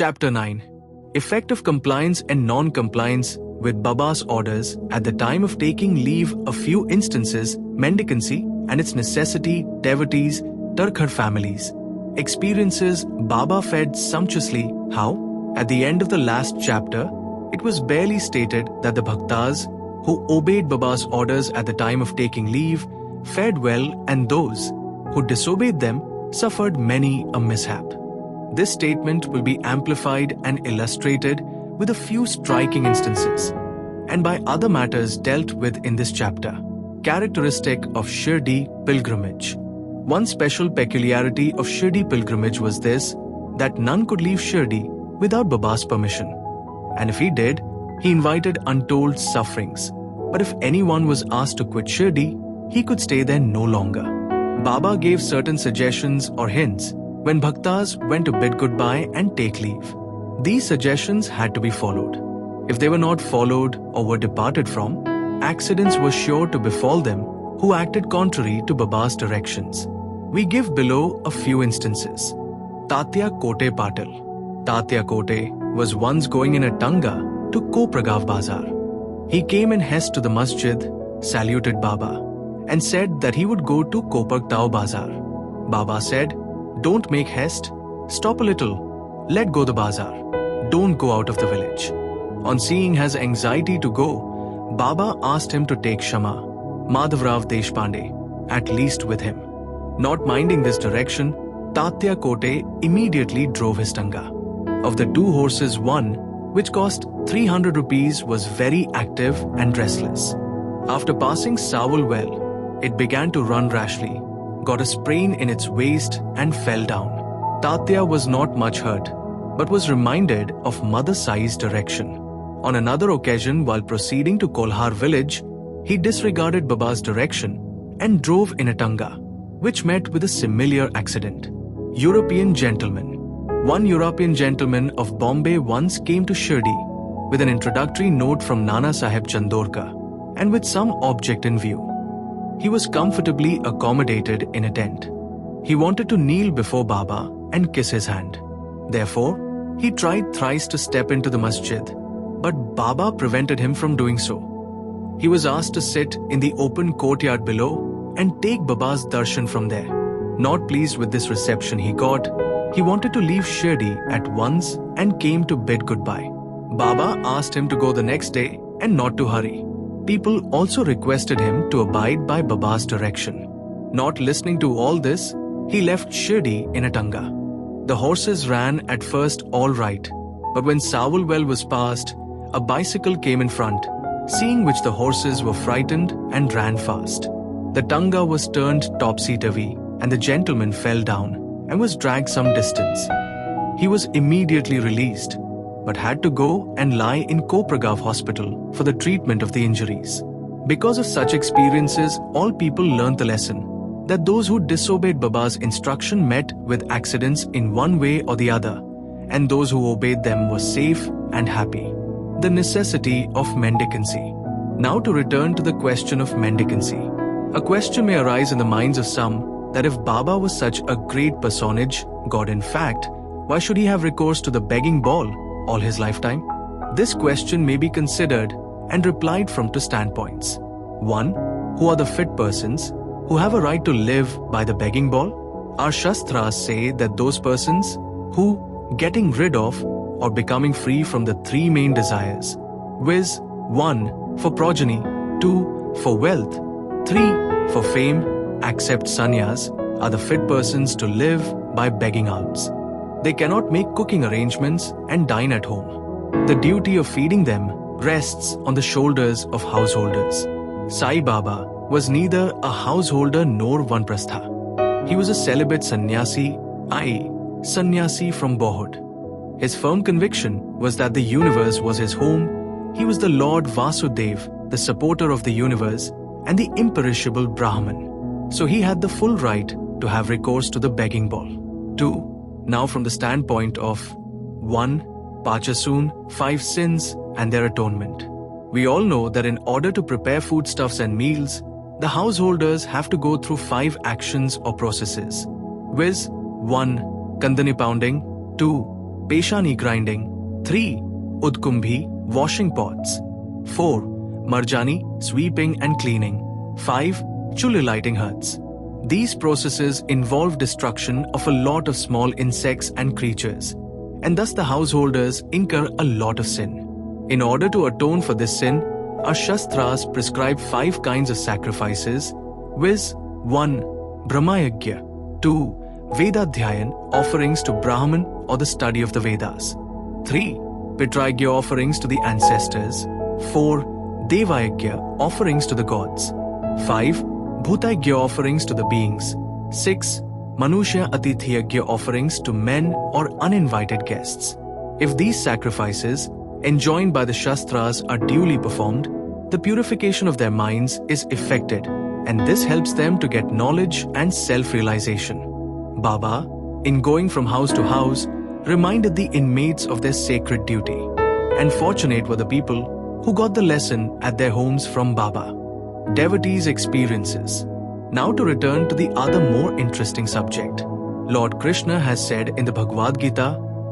Chapter 9. Effect of compliance and non-compliance with Baba's orders at the time of taking leave. A few instances, mendicancy and its necessity, devotees, Turkhar families. Experiences, Baba fed sumptuously. How? At the end of the last chapter, it was barely stated that the Bhaktas, who obeyed Baba's orders at the time of taking leave, fared well, and those who disobeyed them suffered many a mishap. This statement will be amplified and illustrated with a few striking instances, and by other matters dealt with in this chapter. Characteristic of Shirdi pilgrimage. One special peculiarity of Shirdi pilgrimage was this, that none could leave Shirdi without Baba's permission. And if he did, he invited untold sufferings. But if anyone was asked to quit Shirdi, he could stay there no longer. Baba gave certain suggestions or hints when Bhaktas went to bid goodbye and take leave. These suggestions had to be followed. If they were not followed or were departed from, accidents were sure to befall them who acted contrary to Baba's directions. We give below a few instances. Tatya Kote Patil. Tatya Kote was once going in a tanga to Kopragav Bazar. He came in haste to the masjid, saluted Baba, and said that he would go to Kopragtao Bazar. Baba said, "Don't make haste, stop a little, let go the bazaar, don't go out of the village." On seeing his anxiety to go, Baba asked him to take Shama, Madhavrao Deshpande, at least with him. Not minding this direction, Tatya Kote immediately drove his tanga. Of the two horses, one, which cost 300 rupees, was very active and restless. After passing Sawal well, it began to run rashly, got a sprain in its waist and fell down. Tatya was not much hurt, but was reminded of Mother Sai's direction. On another occasion, while proceeding to Kolhar village, he disregarded Baba's direction and drove in a tanga, which met with a similar accident. European gentleman. One European gentleman of Bombay once came to Shirdi with an introductory note from Nana Sahib Chandorka and with some object in view. He was comfortably accommodated in a tent. He wanted to kneel before Baba and kiss his hand. Therefore, he tried thrice to step into the masjid, but Baba prevented him from doing so. He was asked to sit in the open courtyard below and take Baba's darshan from there. Not pleased with this reception he got, he wanted to leave Shirdi at once and came to bid goodbye. Baba asked him to go the next day and not to hurry. People also requested him to abide by Baba's direction. Not listening to all this, he left Shirdi in a tanga. The horses ran at first all right, but when Sawal well was passed, a bicycle came in front, seeing which the horses were frightened and ran fast. The tanga was turned topsy-turvy and the gentleman fell down and was dragged some distance. He was immediately released, but had to go and lie in Kopragav hospital for the treatment of the injuries. Because of such experiences, all people learned the lesson that those who disobeyed Baba's instruction met with accidents in one way or the other, and those who obeyed them were safe and happy. The necessity of mendicancy. Now to return to the question of mendicancy. A question may arise in the minds of some that if Baba was such a great personage, God in fact, why should he have recourse to the begging bowl all his lifetime? This question may be considered and replied from two standpoints. One, who are the fit persons who have a right to live by the begging bowl? Our Shastras say that those persons who, getting rid of or becoming free from the three main desires, viz. 1. For progeny, 2. For wealth, 3. For fame, accept sannyas, are the fit persons to live by begging alms. They cannot make cooking arrangements and dine at home. The duty of feeding them rests on the shoulders of householders. Sai Baba was neither a householder nor vanprastha. He was a celibate sannyasi, i.e., sannyasi from boyhood. His firm conviction was that the universe was his home. He was the Lord Vasudev, the supporter of the universe, and the imperishable Brahman. So he had the full right to have recourse to the begging bowl. 2. Now from the standpoint of 1. Pachasun, 5 sins and their atonement. We all know that in order to prepare foodstuffs and meals, the householders have to go through 5 actions or processes, viz. 1. Kandani pounding, 2. Peshani grinding. 3. Udkumbhi, washing pots. 4. Marjani, sweeping and cleaning. 5. Chulli, lighting huts. These processes involve destruction of a lot of small insects and creatures, and thus the householders incur a lot of sin. In order to atone for this sin, our Shastras prescribe 5 kinds of sacrifices, viz. 1. Brahmayagya. 2. Vedadhyayan, offerings to Brahman or the study of the Vedas. 3. Pitrayagya, offerings to the ancestors. 4. Devayagya, offerings to the gods. 5. Bhutayagya, offerings to the beings. 6. Manushya Atithiyagya, offerings to men or uninvited guests. If these sacrifices, enjoined by the Shastras, are duly performed, the purification of their minds is effected, and this helps them to get knowledge and self-realization. Baba, in going from house to house, reminded the inmates of their sacred duty, and fortunate were the people who got the lesson at their homes from Baba. Devotees' experiences. Now to return to the other more interesting subject. Lord Krishna has said in the Bhagavad Gita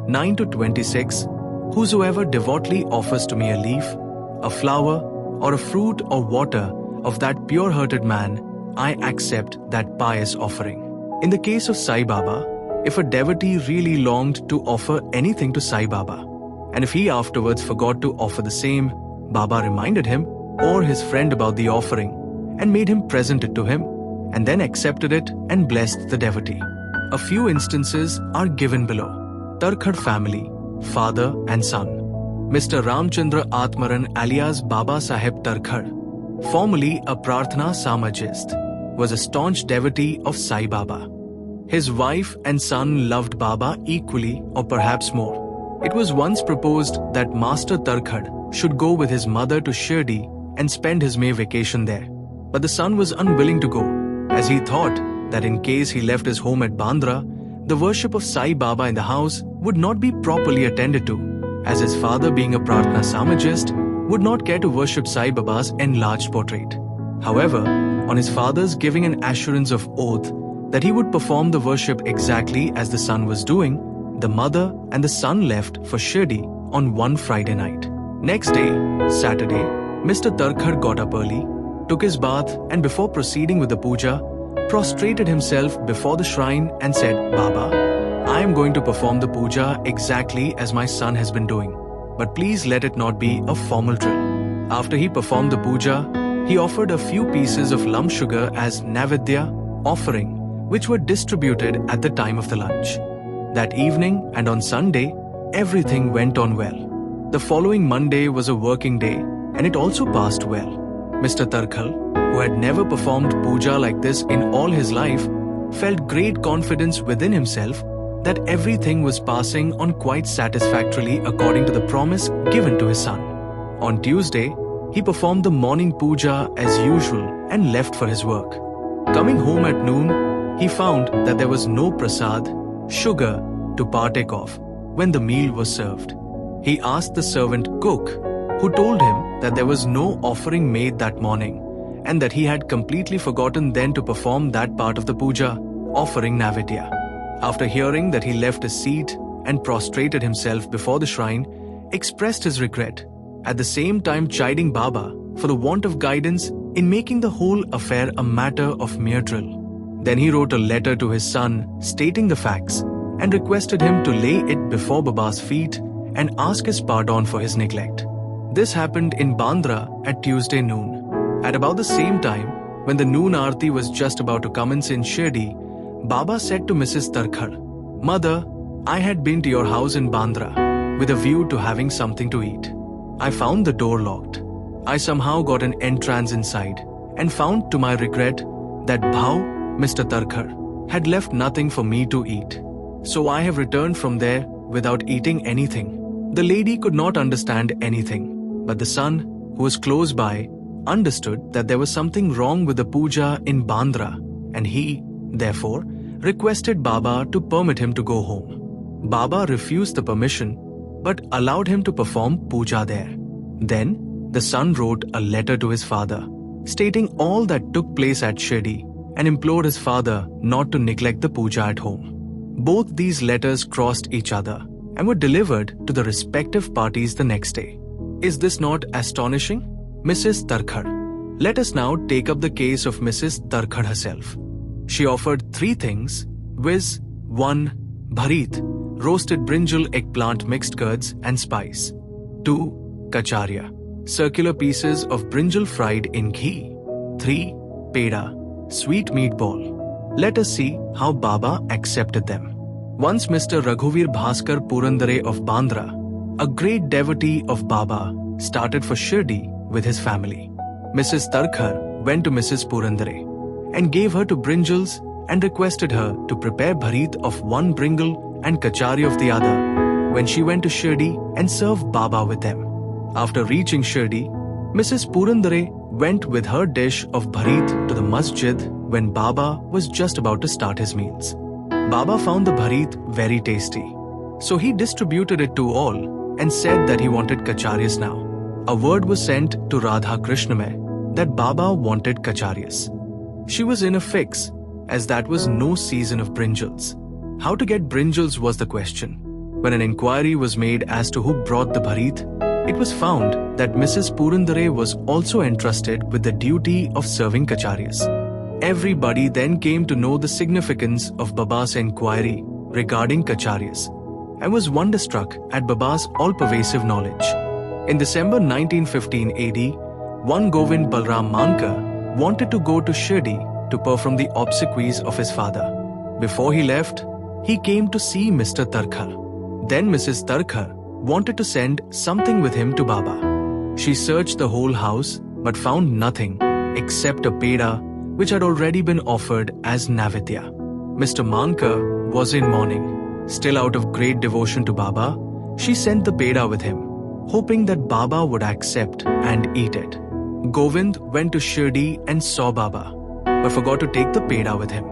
9-26, "Whosoever devoutly offers to me a leaf, a flower, or a fruit or water of that pure-hearted man, I accept that pious offering." In the case of Sai Baba, if a devotee really longed to offer anything to Sai Baba, and if he afterwards forgot to offer the same, Baba reminded him or his friend about the offering and made him present it to him, and then accepted it and blessed the devotee. A few instances are given below. Tarkhad family, father and son. Mr. Ramchandra Atmaran alias Baba Saheb Tarkhad, formerly a Prarthana Samajist, was a staunch devotee of Sai Baba. His wife and son loved Baba equally or perhaps more. It was once proposed that Master Tarkhad should go with his mother to Shirdi and spend his May vacation there. But the son was unwilling to go, as he thought that in case he left his home at Bandra, the worship of Sai Baba in the house would not be properly attended to, as his father, being a Prarthana Samajist, would not care to worship Sai Baba's enlarged portrait. However, on his father's giving an assurance of oath that he would perform the worship exactly as the son was doing, the mother and the son left for Shirdi on one Friday night. Next day, Saturday, Mr. Tarkhad got up early, took his bath, and before proceeding with the puja, prostrated himself before the shrine and said, "Baba, I am going to perform the puja exactly as my son has been doing, but please let it not be a formal drill." After he performed the puja, he offered a few pieces of lump sugar as Navidya offering, which were distributed at the time of the lunch. That evening and on Sunday, everything went on well. The following Monday was a working day, and it also passed well. Mr. Tarkhal, who had never performed puja like this in all his life, felt great confidence within himself that everything was passing on quite satisfactorily according to the promise given to his son. On Tuesday, he performed the morning puja as usual and left for his work. Coming home at noon, he found that there was no prasad, sugar, to partake of when the meal was served. He asked the servant cook, who told him that there was no offering made that morning and that he had completely forgotten then to perform that part of the puja, offering Navidya. After hearing that, he left his seat and prostrated himself before the shrine, expressed his regret, at the same time chiding Baba for the want of guidance in making the whole affair a matter of mere drill. Then he wrote a letter to his son stating the facts and requested him to lay it before Baba's feet and ask his pardon for his neglect. This happened in Bandra at Tuesday noon. At about the same time, when the noon aarti was just about to commence in Shirdi, Baba said to Mrs. Tarkhad, "Mother, I had been to your house in Bandra with a view to having something to eat. I found the door locked. I somehow got an entrance inside and found to my regret that Bhau, Mr. Tarkhad, had left nothing for me to eat. So I have returned from there without eating anything." The lady could not understand anything, but the son, who was close by, understood that there was something wrong with the puja in Bandra, and he, therefore, requested Baba to permit him to go home. Baba refused the permission, but allowed him to perform puja there. Then, the son wrote a letter to his father, stating all that took place at Shirdi, and implored his father not to neglect the puja at home. Both these letters crossed each other, and were delivered to the respective parties the next day. Is this not astonishing? Mrs. Tarkhar. Let us now take up the case of Mrs. Tarkhar herself. She offered 3 things, viz. 1. Bharit, roasted brinjal eggplant mixed curds and spice. 2. Kacharya, circular pieces of brinjal fried in ghee. 3. Peda, sweet meatball. Let us see how Baba accepted them. Once Mr. Raghuvir Bhaskar Purandare of Bandra, a great devotee of Baba, started for Shirdi with his family. Mrs. Tarkhar went to Mrs. Purandare and gave her 2 brinjals and requested her to prepare bharit of 1 brinjal and kachari of the other when she went to Shirdi and serve Baba with them. After reaching Shirdi, Mrs. Purandare went with her dish of bharit to the masjid when Baba was just about to start his meals. Baba found the bharit very tasty, so he distributed it to all and said that he wanted kacharyas now. A word was sent to Radha Krishnamay that Baba wanted kacharyas. She was in a fix, as that was no season of brinjals. How to get brinjals was the question. When an inquiry was made as to who brought the bharit, it was found that Mrs. Purandare was also entrusted with the duty of serving kacharyas. Everybody then came to know the significance of Baba's inquiry regarding kacharyas and was wonderstruck at Baba's all-pervasive knowledge. In December 1915 AD, one Govind Balram Mankar wanted to go to Shirdi to perform the obsequies of his father. Before he left, he came to see Mr. Tarkhar. Then Mrs. Tarkhar wanted to send something with him to Baba. She searched the whole house but found nothing except a peda which had already been offered as Navidya. Mr. Mankar was in mourning. Still out of great devotion to Baba, she sent the peda with him, hoping that Baba would accept and eat it. Govind went to Shirdi and saw Baba, but forgot to take the peda with him.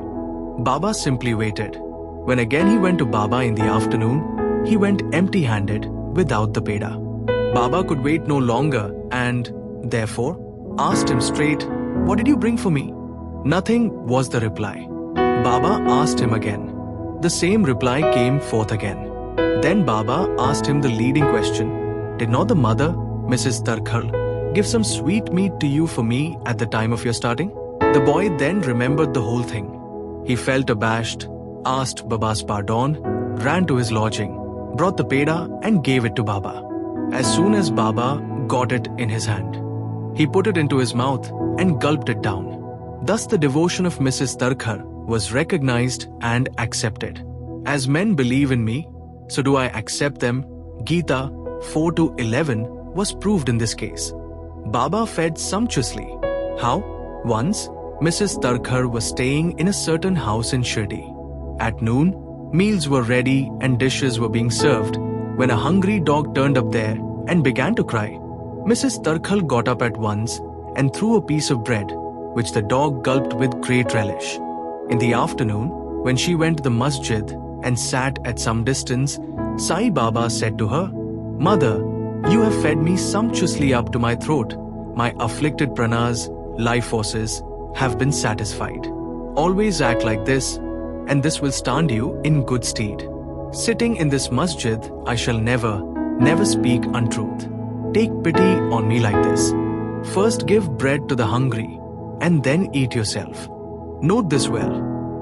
Baba simply waited. When again he went to Baba in the afternoon, he went empty-handed without the peda. Baba could wait no longer and, therefore, asked him straight, "What did you bring for me?" "Nothing," was the reply. Baba asked him again. The same reply came forth again. Then Baba asked him the leading question, "Did not the mother, Mrs. Tarkhar, give some sweet meat to you for me at the time of your starting?" The boy then remembered the whole thing. He felt abashed, asked Baba's pardon, ran to his lodging, brought the peda and gave it to Baba. As soon as Baba got it in his hand, he put it into his mouth and gulped it down. Thus the devotion of Mrs. Tarkhar was recognized and accepted. As men believe in me, so do I accept them. Gita 4-11 was proved in this case. Baba fed sumptuously. How? Once, Mrs. Tarkhar was staying in a certain house in Shirdi. At noon, meals were ready and dishes were being served when a hungry dog turned up there and began to cry. Mrs. Tarkhar got up at once and threw a piece of bread, which the dog gulped with great relish. In the afternoon, when she went to the masjid and sat at some distance, Sai Baba said to her, "Mother, you have fed me sumptuously up to my throat. My afflicted pranas, life forces, have been satisfied. Always act like this, and this will stand you in good stead. Sitting in this masjid, I shall never speak untruth. Take pity on me like this. First give bread to the hungry, and then eat yourself." Note this well.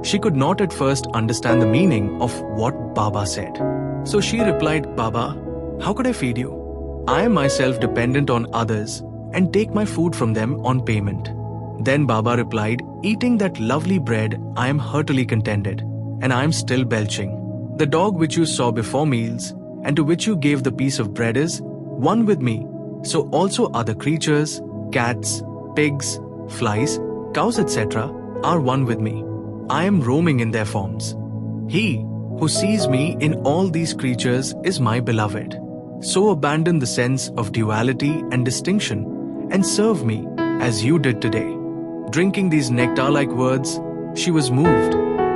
She could not at first understand the meaning of what Baba said. So she replied, "Baba, how could I feed you? I am myself dependent on others and take my food from them on payment." Then Baba replied, "Eating that lovely bread, I am heartily contented, and I am still belching. The dog which you saw before meals, and to which you gave the piece of bread is one with me. So also other creatures, cats, pigs, flies, cows, etc. are one with me. I am roaming in their forms. He who sees me in all these creatures is my beloved. So abandon the sense of duality and distinction and serve me as you did today." Drinking these nectar-like words, she was moved.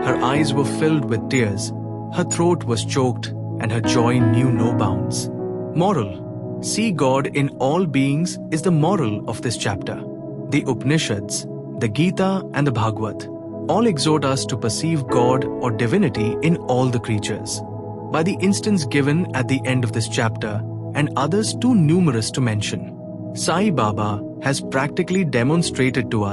Her eyes were filled with tears. Her throat was choked and her joy knew no bounds. Moral: see God in all beings is the moral of this chapter. The Upanishads, the Gita and the Bhagavad all exhort us to perceive God or divinity in all the creatures. by the instance given at the end of this chapter and others too numerous to mention. Sai Baba has practically demonstrated to us